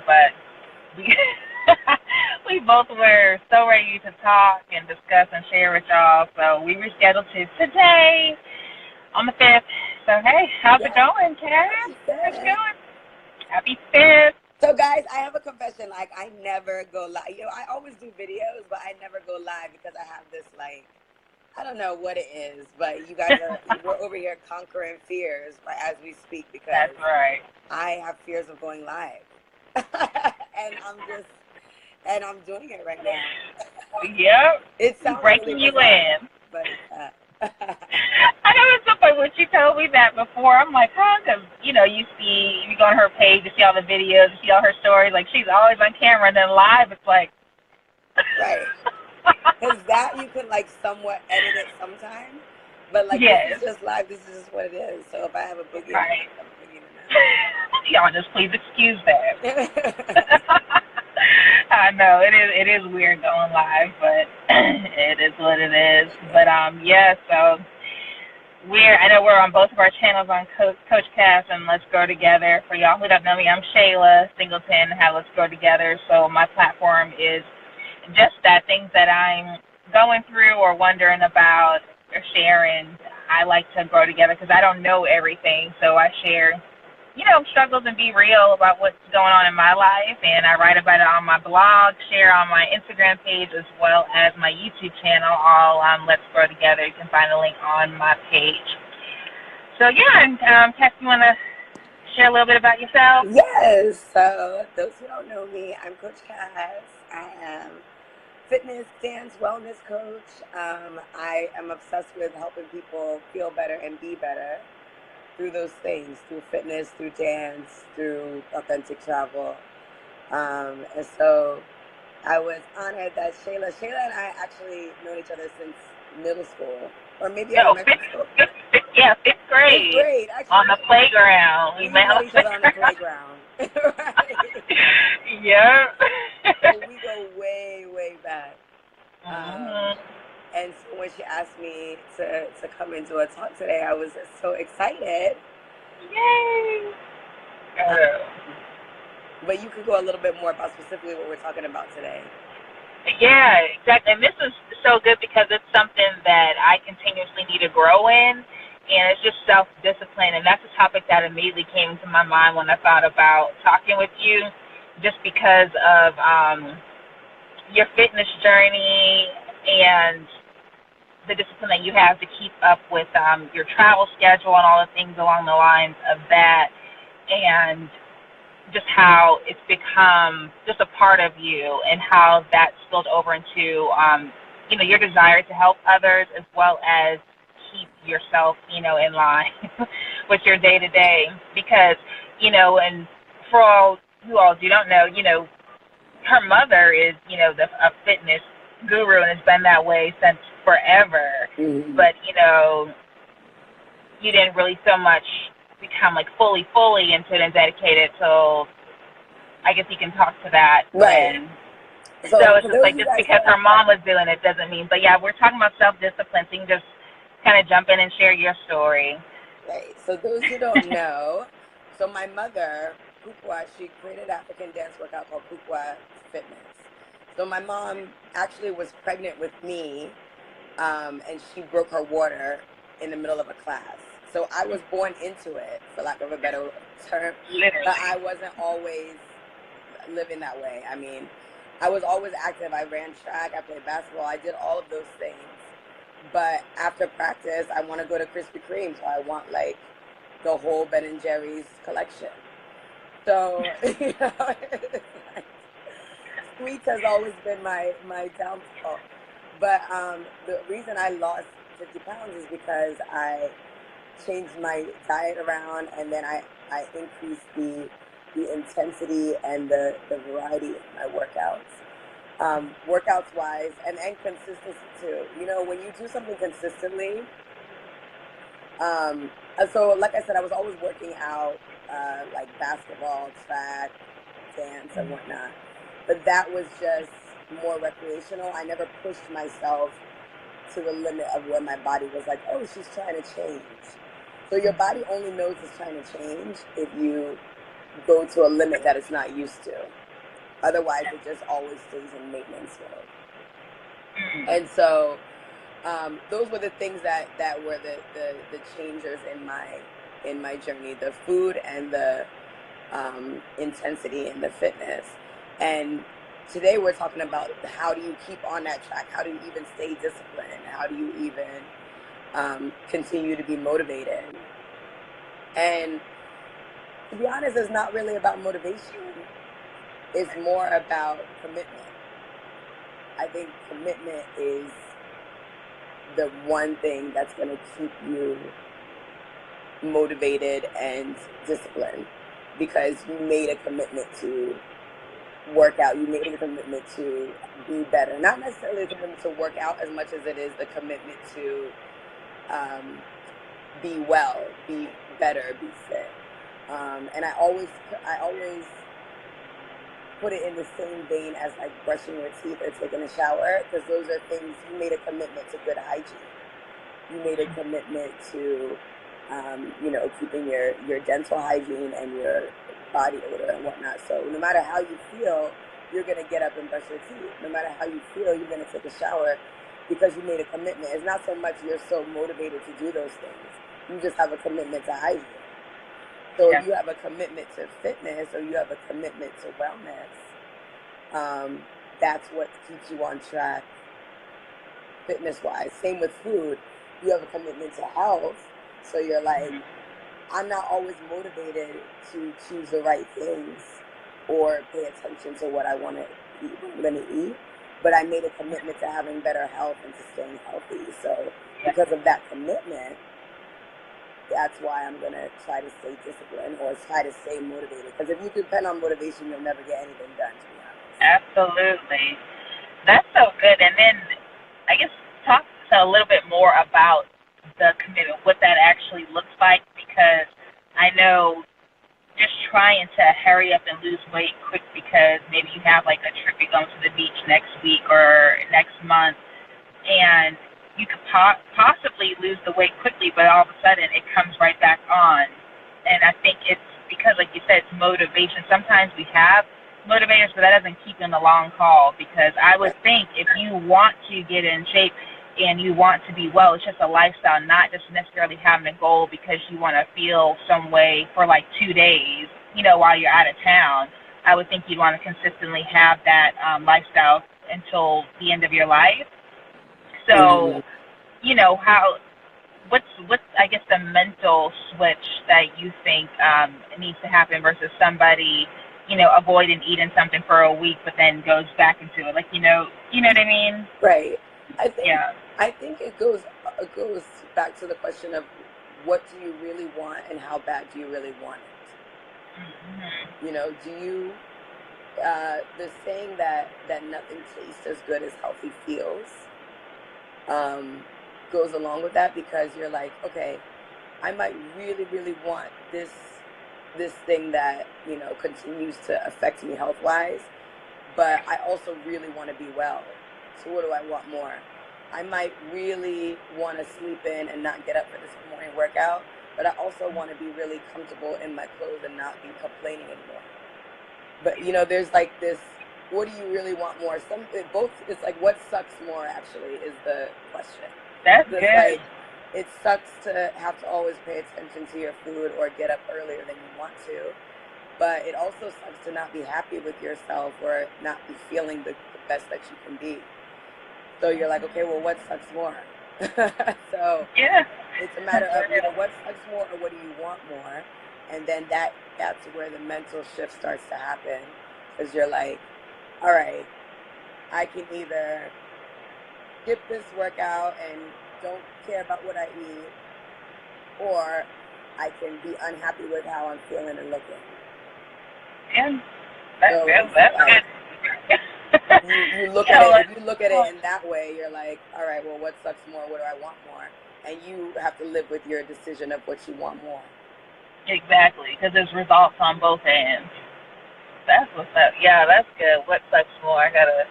but we, we both were so ready to talk and discuss and share with y'all. So we rescheduled to today on the 5th. So, hey, how's it Yes, going, Cass? happy How's it fifth. going? Happy 5th. So, guys, I have a confession. Like, I never go live. I always do videos, but I never go live because I have this, like, I don't know what it is, but we're over here conquering fears as we speak That's because right. I have fears of going live. and and I'm doing it right now. It Yep. sounds really Breaking you bizarre, in. but it's that. I know it's so funny when she told me that before. I'm like, huh? Because, you go on her page, you see all the videos, you see all her stories. Like, she's always on camera. And then live, it's like, Right. Because that you can like somewhat edit it sometimes, but like this is yes, just live. This is just what it is. So if I have a boogie in the right. mouth, I have a boogie in Y'all just please excuse that. the mouth. I know it is weird going live, but it is what it is. But Yeah. yeah, so I know we're on both of our channels on Coach Cass and Let's Grow Together. For y'all who don't know me, I'm Shayla Singleton. Have Let's Grow Together. So my platform is just that, things that I'm going through or wondering about or sharing. I like to grow together because I don't know everything, so I share struggles and be real about what's going on in my life. And I write about it on my blog, share on my Instagram page, as well as my YouTube channel, all Let's Grow Together. You can find the link on my page. So, yeah, and Tess, you want to share a little bit about yourself? Yes. So those who don't know me, I'm Coach Cass. I am fitness, dance, wellness coach. I am obsessed with helping people feel better and be better through those things, through fitness, through dance, through authentic travel. And so I was honored that Shayla and I actually known each other since middle school, or maybe No, elementary school. fifth Fifth grade grade, on actually. the playground. We We met met on each the other on the playground. playground. Right? Yeah. So we go way, way back. Um, Mhm. and so when she asked me to come and do a talk today, I was so excited. Yay. Um, Uh, but you could go a little bit more about specifically what we're talking about today. Yeah, exactly. And this is so good because it's something that I continuously need to grow in, and it's just self discipline. And that's a topic that immediately came to my mind when I thought about talking with you, just because of your fitness journey and the discipline that you have to keep up with your travel schedule and all the things along the lines of that. And just how it's become just a part of you and how that spilled over into your desire to help others as well as keep yourself in line with your day to day, because and for all who all do not know, her mother is a fitness guru and has been that way since forever, Mm-hmm. but you didn't really so much become like fully into it and dedicated till I guess you can talk to that Right. when. So So it's for just those of like you just guys who because her mom was doing it doesn't mean. But yeah, we're talking about self discipline. So you can just kind of jump in and share your story. right. So those who don't know, so my mother, Kukwa, she created an African dance workout called Kukwa Fitness. So my mom actually was pregnant with me, and she broke her water in the middle of a class. So I was born into it, for lack of a better term, but Literally. I wasn't always living that way. I mean, I was always active. I ran track, I played basketball, I did all of those things. But after practice, I want to go to Krispy Kreme, so I want like the whole Ben and Jerry's collection. So it's like, sweets has always been my downfall. But the reason I lost 50 pounds is because I changed my diet around, and then I increased the intensity and the variety of my workouts. Workouts wise, and consistency too. When you do something consistently, so like I said, I was always working out, like basketball, track, dance, and whatnot. But that was just more recreational. I never pushed myself to the limit of where my body was like, oh, she's trying to change. So your body only knows it's trying to change if you go to a limit that it's not used to. Otherwise, it just always stays in maintenance mode. And so those were the things that were the changers in my journey: the food and the intensity and the fitness. And today we're talking about how do you keep on that track? How do you even stay disciplined? How do you even continue to be motivated? And to be honest, it's not really about motivation. It's more about commitment. I think commitment is the one thing that's going to keep you motivated and disciplined, because you made a commitment to work out. You made a commitment to be better. Not necessarily a commitment to work out as much as it is the commitment to be well, be better, be fit. And I always put it in the same vein as like brushing your teeth or taking a shower, because those are things you made a commitment to. Good hygiene. You made a commitment to keeping your dental hygiene and your body odor and whatnot. So no matter how you feel, you're going to get up and brush your teeth. No matter how you feel, you're going to take a shower, because you made a commitment. It's not so much you're so motivated to do those things. You just have a commitment to hygiene. So if you have a commitment to fitness, or you have a commitment to wellness, that's what keeps you on track fitness-wise. Same with food. You have a commitment to health. So you're like, I'm not always motivated to choose the right things or pay attention to what I want to eat, what I'm going to eat, but I made a commitment to having better health and to staying healthy. So because of that commitment, that's why I'm going to try to stay disciplined or try to stay motivated. Because if you depend on motivation, you'll never get anything done, to be honest. Absolutely. That's so good. And then I guess talk a little bit more about the commitment, what that actually looks like, because I know just trying to hurry up and lose weight quick because maybe you have like a trip, you're going to the beach next week or next month, and you could possibly lose the weight quickly, but all of a sudden it comes right back on. And I think it's because, like you said, it's motivation. Sometimes we have motivators, but that doesn't keep in the long haul, because I would think if you want to get in shape and you want to be well, it's just a lifestyle, not just necessarily having a goal because you want to feel some way for like 2 days, while you're out of town. I would think you'd want to consistently have that lifestyle until the end of your life. So, what's I guess the mental switch that you think needs to happen versus somebody, avoiding eating something for a week but then goes back into it, like, you know what I mean? Right. I think it goes back to the question of what do you really want and how bad do you really want it? Mm-hmm. Do you the saying that nothing tastes as good as healthy feels goes along with that, because you're like, okay, I might really, really want this thing that continues to affect me health wise, but I also really want to be well. So what do I want more? I might really want to sleep in and not get up for this morning workout, but I also want to be really comfortable in my clothes and not be complaining anymore. But there's like this, what do you really want more? It's like, what sucks more actually is the question. That's good. Like, it sucks to have to always pay attention to your food or get up earlier than you want to, but it also sucks to not be happy with yourself or not be feeling the best that you can be. So you're like, okay, well, what sucks more? So it's a matter of what sucks more or what do you want more, and then that's where the mental shift starts to happen, because you're like, all right, I can either skip this workout and don't care about what I eat, or I can be unhappy with how I'm feeling and looking. Yeah, that's good. You look at it. If you look at it in that way, you're like, all right, well, what sucks more? What do I want more? And you have to live with your decision of what you want more. Exactly, because there's results on both ends. That's what's up. Yeah, that's good. What sucks more? I gotta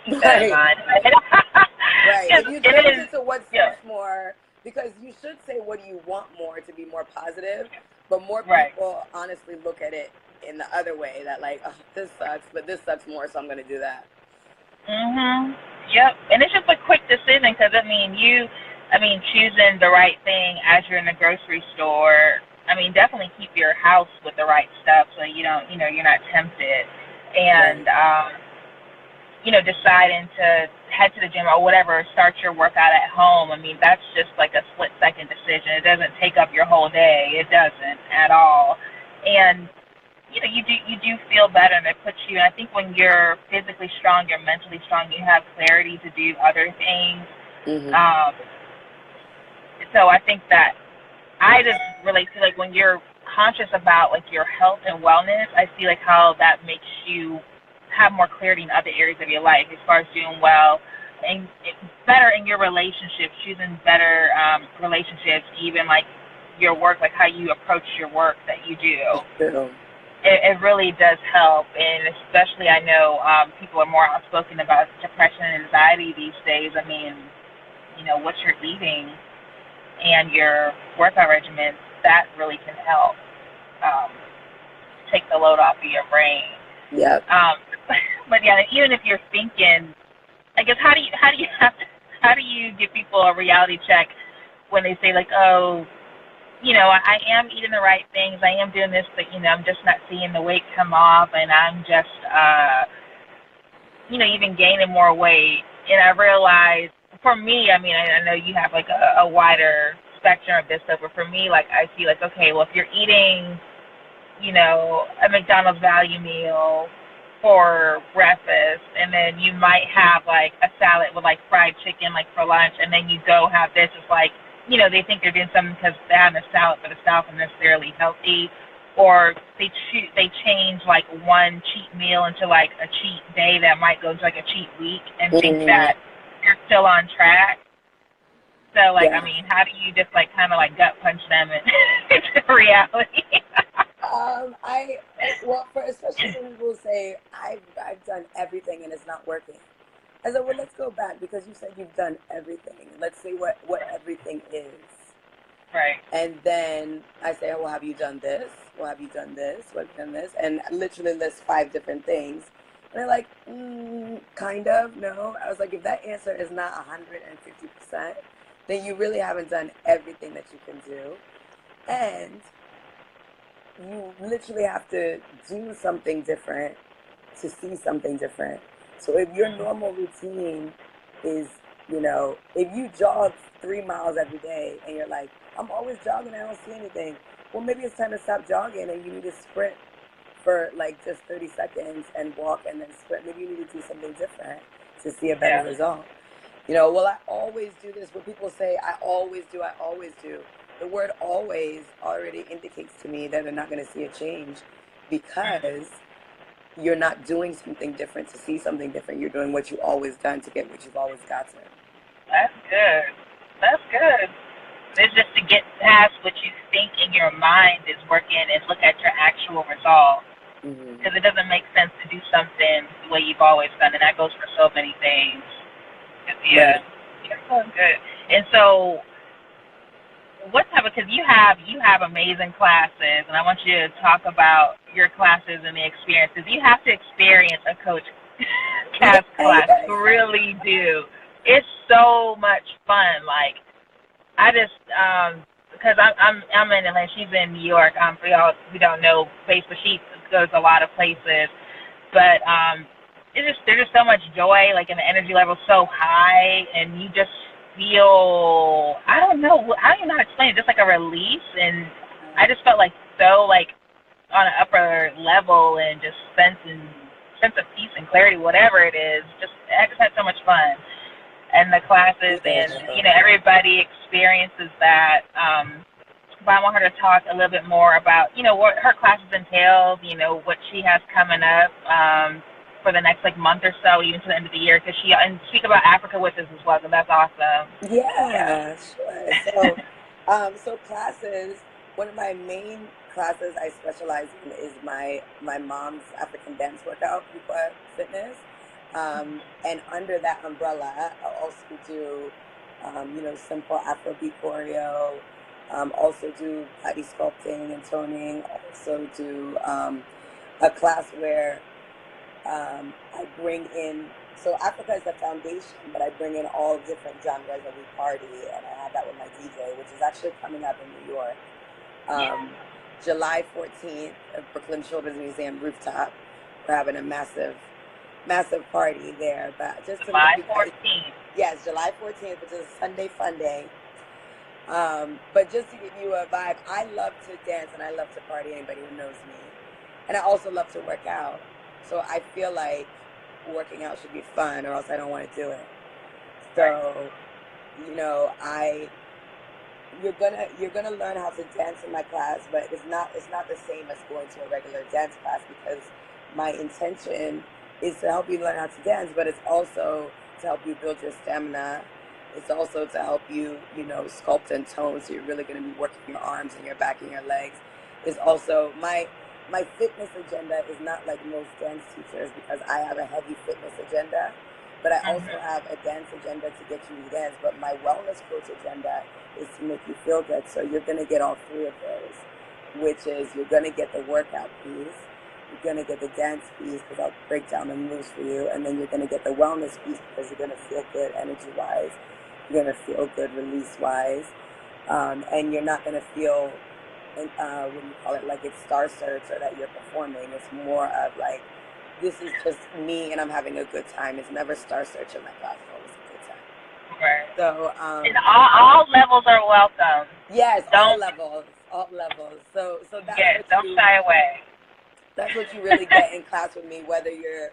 keep that in mind. Right. If you change it to what sucks more, because you should say what do you want more to be more positive, but more people honestly look at it in the other way that like, oh, this sucks, but this sucks more, so I'm gonna do that. Yep. And it's just a quick decision because choosing the right thing as you're in the grocery store. I mean, definitely keep your house with the right stuff so you don't, you're not tempted. And Right. deciding to head to the gym or whatever, start your workout at home. I mean, that's just like a split second decision. It doesn't take up your whole day. It doesn't at all. And you do feel better, and it puts you. And I think when you're physically strong, you're mentally strong. You have clarity to do other things. Mm-hmm. Um, so I think that I just relate to like when you're conscious about like your health and wellness. I see like how that makes you have more clarity in other areas of your life as far as doing well and better in your relationships, choosing better relationships, even like your work, like how you approach your work that you do. True. It really does help, and especially I know people are more outspoken about depression and anxiety these days. I mean, what you're eating and your workout regimen, that really can help um, take the load off of your brain. Yep. But yeah, even if you're thinking, I guess how do you give people a reality check when they say like, oh, I am eating the right things, I am doing this, but I'm just not seeing the weight come off, and I'm just even gaining more weight. And I realize, for me, I mean, I know you have like a wider spectrum of this stuff, but for me, like I see like, okay, well, if you're eating, a McDonald's value meal for breakfast, and then you might have like a salad with like fried chicken like for lunch, and then you go have this, it's like, they think they're doing something because they're having a salad, but it's not necessarily healthy. Or they change like one cheat meal into like a cheat day that might go into like a cheat week, and think that you're still on track. So like, Yeah. I mean, how do you just like kind of like gut punch them into reality? Especially when people say I've done everything and it's not working. I said, well, let's go back because you said you've done everything. Let's see what everything is. Right. And then I say, well, have you done this? Well, have you done this? What have you done this? And I literally list 5 different things. And they're like, kind of, no. I was like, if that answer is not 150%, then you really haven't done everything that you can do. And you literally have to do something different to see something different. So if your normal routine is, if you jog 3 miles every day and you're like, I'm always jogging, I don't see anything. Well, maybe it's time to stop jogging and you need to sprint for like just 30 seconds and walk and then sprint. Maybe you need to do something different to see a better result. Well, I always do this. When people say, I always do. The word always already indicates to me that they're not going to see a change because you're not doing something different to see something different. You're doing what you've always done to get what you've always gotten. That's good. That's good. It's just to get past what you think in your mind is working and look at your actual results. Because it doesn't make sense to do something the way you've always done, and that goes for so many things. Yeah, you're so good. And so, what type of? Because you have amazing classes, and I want you to talk about your classes and the experiences. You have to experience a Coach Cass class. You really do. It's so much fun. Like, I just because I'm in Atlanta, she's in New York. For y'all who don't know, Facebook, she goes a lot of places, but there's just so much joy, like, and the energy level so high, and you just feel, I don't know how to explain it, just like a release, and I just felt like so like on an upper level and just sense of peace and clarity, whatever it is. I just had so much fun. And the classes, and everybody experiences that. But I want her to talk a little bit more about what her classes entail, what she has coming up for the next like month or so, even to the end of the year, because and speak about Africa with us as well, and that's awesome. Yeah, sure. So classes. One of my main classes I specialize in is my mom's African dance workout, Pupa Fitness. And under that umbrella, I also do, simple Afrobeat choreo. Also do body sculpting and toning. Also do a class where I bring in, so Africa is the foundation, but I bring in all different genres and we party, and I have that with my DJ, which is actually coming up in New York. July 14th at Brooklyn Children's Museum rooftop. We're having a massive party there. But just to July 14th. Yes, July 14th, which is a Sunday fun day. But just to give you a vibe, I love to dance and I love to party, anybody who knows me. And I also love to work out. So I feel like working out should be fun or else I don't want to do it. So, you know, you're gonna learn how to dance in my class, but it's not the same as going to a regular dance class, because my intention is to help you learn how to dance, but it's also to help you build your stamina. It's also to help you, you know, sculpt and tone. So you're really going to be working your arms and your back and your legs. It's also my fitness agenda is not like most dance teachers, because I have a heavy fitness agenda, but I also have a dance agenda to get you to dance. But my wellness coach agenda is to make you feel good. So you're going to get all three of those, which is you're going to get the workout piece, you're going to get the dance piece because I'll break down the moves for you, and then you're going to get the wellness piece because you're going to feel good energy-wise, you're going to feel good release-wise, and you're not going to feel, what do you call it, like it's Star Search or that you're performing. It's more of like, this is just me and I'm having a good time. It's never Star Search in my class. It's always a good time. Right. So, and all levels are welcome. Yes, all levels. So that's don't shy away. That's what you really get in class with me, whether you're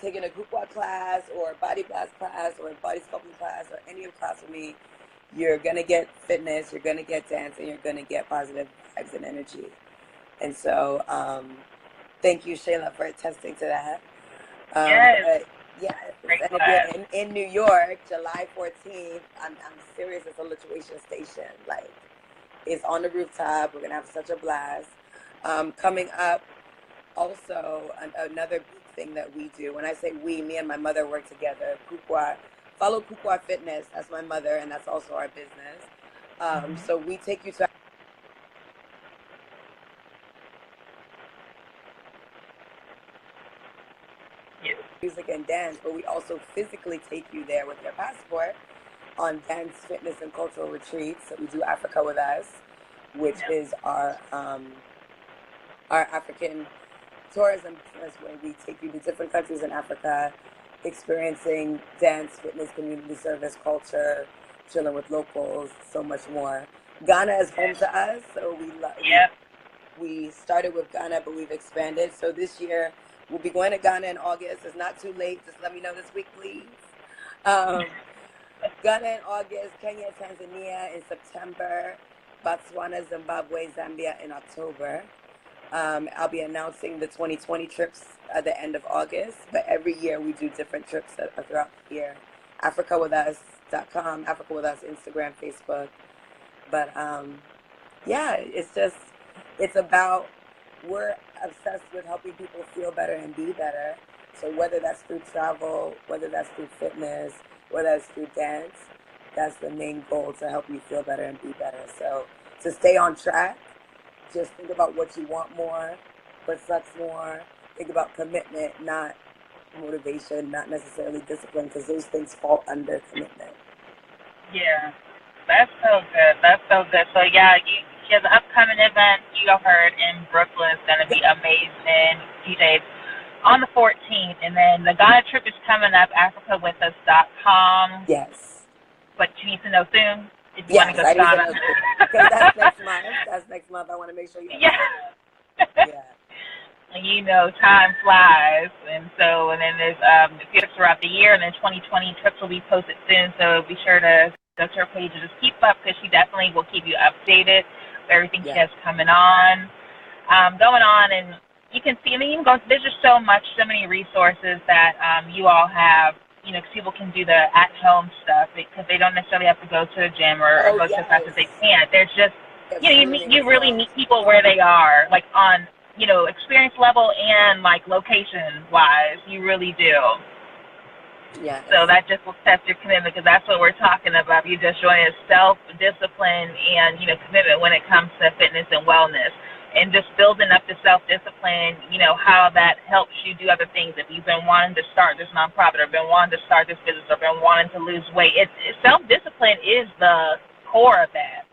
taking a Kukwa class or a body blast class or a body sculpting class or any of class with me. You're going to get fitness, you're going to get dance, and you're going to get positive vibes and energy. And so, thank you, Shayla, for attesting to that. Yes. Yeah, and if you're in New York, July 14th, I'm serious, it's a lituation station. Like, it's on the rooftop. We're going to have such a blast. Coming up, also, another big thing that we do, when I say we, me and my mother work together, Kukwa, follow Kukwa Fitness, that's my mother, and that's also our business. So we take you to music and dance, but we also physically take you there with your passport on dance, fitness, and cultural retreats. So we do Africa with Us, which is our African tourism business, where we take you to different countries in Africa, experiencing dance, fitness, community service, culture, chilling with locals, so much more. Ghana is home to us, so we started with Ghana, but we've expanded. So this year, we'll be going to Ghana in August. It's not too late. Just let me know this week, please. Ghana in August, Kenya, Tanzania in September, Botswana, Zimbabwe, Zambia in October. I'll be announcing the 2020 trips at the end of August, but every year we do different trips throughout the year. AfricaWithUs.com, Africa With Us, Instagram, Facebook. But yeah, it's about, we're obsessed with helping people feel better and be better. So whether that's through travel, whether that's through fitness, whether that's through dance, that's the main goal, to help you feel better and be better. So to stay on track, just think about what you want more, what sucks more. Think about commitment, not motivation, not necessarily discipline, because those things fall under commitment. Yeah, that's so good. So yeah, she has an upcoming event, you heard, in Brooklyn. It's going to be amazing. DJs on the 14th. And then the Ghana trip is coming up, AfricaWithUs.com. Yes. But you need to know soon if you want to go to to Ghana. Because that's next month. That's next month. I want to make sure you have Yeah. And you know, time flies. And then there's trips throughout the year, and then 2020 trips will be posted soon. So be sure to go to her page and just keep up, because she definitely will keep you updated with everything she has going on. And you can see, there's just so many resources that you all have, because people can do the at-home stuff because they don't necessarily have to go to the gym or go to the class if they can't. There's just, you really meet people where they are, like on, experience level and like location-wise. You really do. Yeah. So that just will test your commitment, because that's what we're talking about. You just join as self-discipline and, commitment when it comes to fitness and wellness. and just building up the self-discipline, you know, how that helps you do other things. If you've been wanting to start this nonprofit or been wanting to start this business or been wanting to lose weight, self-discipline is the core of that.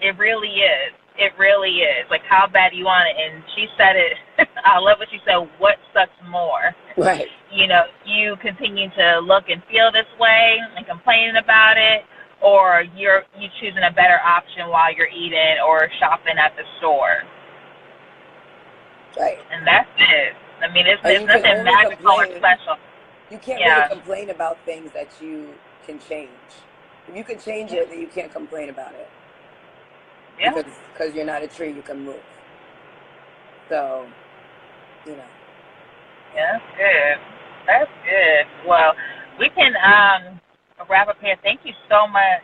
It really is. It really is. Like, how bad do you want it? And she said it. I love what she said. What sucks more? Right. You know, you continue to look and feel this way and complaining about it, or you choosing a better option while you're eating or shopping at the store. Right. And that's it. I mean, there's nothing magical or special. You can't really complain about things that you can change. If you can change it, then you can't complain about it. Yeah. Because you're not a tree, you can move. So, you know. Yeah, that's good. That's good. Well, we can wrap up here. Thank you so much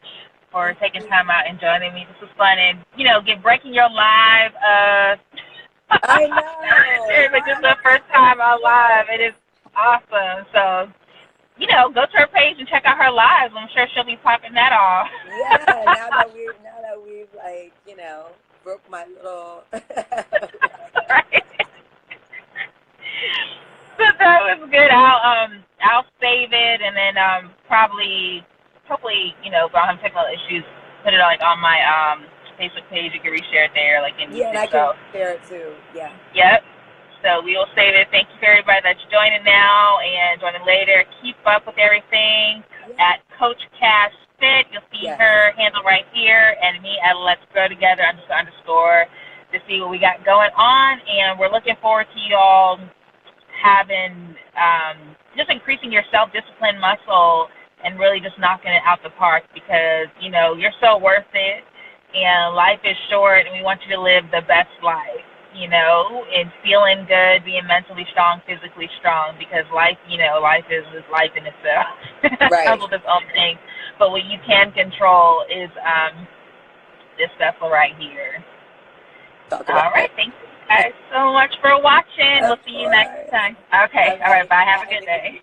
for taking time out and joining me. This was fun, and you know, breaking your live. I know. It's just the first time on live. It is awesome. So, you know, go to her page and check out her lives. I'm sure she'll be popping that off. Yeah. Now that we've like, you know, broke my little. Right. So that was good. I'll save it, and then hopefully, you know, if I don't have technical issues, put it like on my Facebook page. You can reshare it there, like in and I can share it too. Yeah. Yep. So we will save it. Thank you for everybody that's joining now and joining later. Keep up with everything at Coach Cass Fit. You'll see her handle right here, and me at Let's Grow Together _ to see what we got going on. And we're looking forward to you all having just increasing your self-discipline muscle and really just knocking it out the park, because, you know, you're so worth it, and life is short, and we want you to live the best life, you know, and feeling good, being mentally strong, physically strong, because life, you know, life is life in itself. Right. Comes with its own thing. But what you can control is this stuff right here. All right, thank you guys so much for watching. We'll see you next time. Okay, all right, bye. Have a good day.